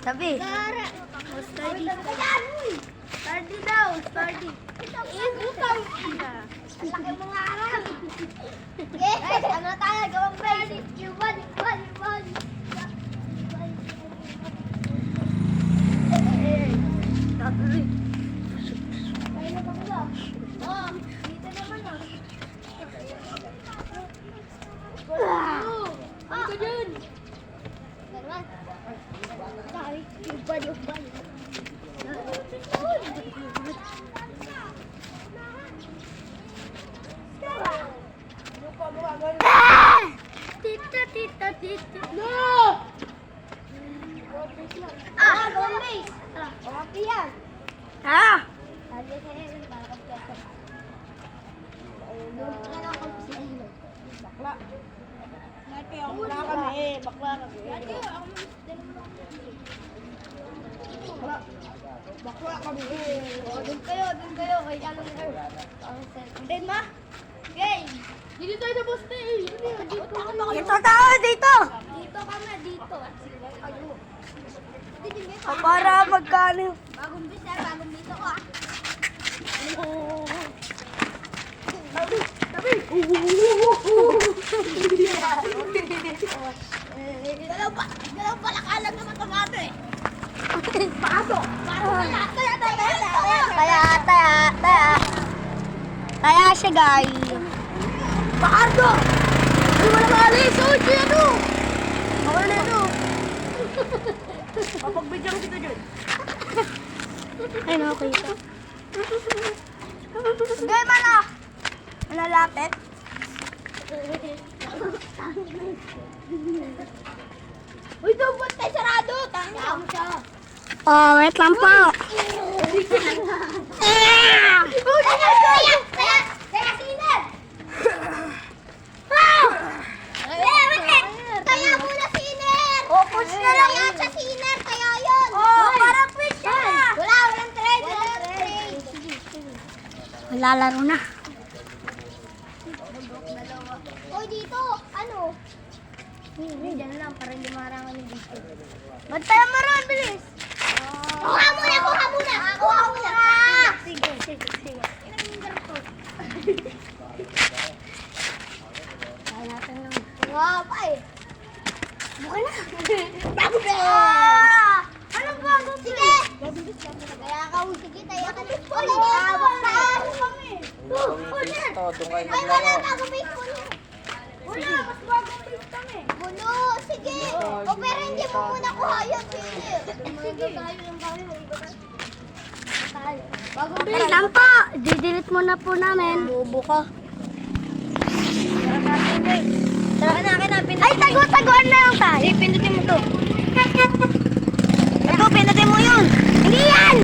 Sabi. Sturdy. Sturdy daw, sturdy. Ibutang. Laki mo nga aral. Yes, ano tayo? Gawang brace. Iwan. Sabi. Kaya na ba ko? Oh, dito naman ah. Ano ka dyan? Naman. Sorry, iwan. Tita. No! Gawang base. Okay yan. Ah! Sabi sa'yo, bakit ka? Bakla. Dati ako wala kami. Bakla kami. Bakla kami. Doon kayo. Kay Alan Earth. Then ma? Game! Dito tayo na boss na eh. Ito tayo dito. Dito kami, dito. Para magkano. Bagong bito ko ah. Dalaw palakalan naman itong ato eh. Paso. Taya siya, guys. Paardo! Ay, wala maalis! Uy, kaya ano? Mawala na ano? Papagbidyan kita dyan. Ay, okay ito. Gay man ah! Malalapit. Uy, ba't tayo sarado? Tanga mo siya. Oh, wait lang po. Kaya sinad! Kaya muna sinner! Push na lang Kaya sa sinner, kaya yun! para push na. Walang trade! Malalaro na. Uy, dito! Ano? Diyan lang, para hindi marangan yung dito. Ba't tayo maroon, bilis? Kuha muna! Sige. Kaya natin lang. Nga pa eh. Buka na. Bago ba? Ano bago? Sige! Kaya ka, sige tayo. Uy, hawak na ako kami. Ay, wala, bago base ko na. Wala, mas bago base kami. Bulo, sige. O, pero hindi mo muna kuha yun, sige. Sige. Bagong Wait lang po. Didelete muna po namin. Bubo ka. Tara na, Ay, tago-taguan na lang tayo.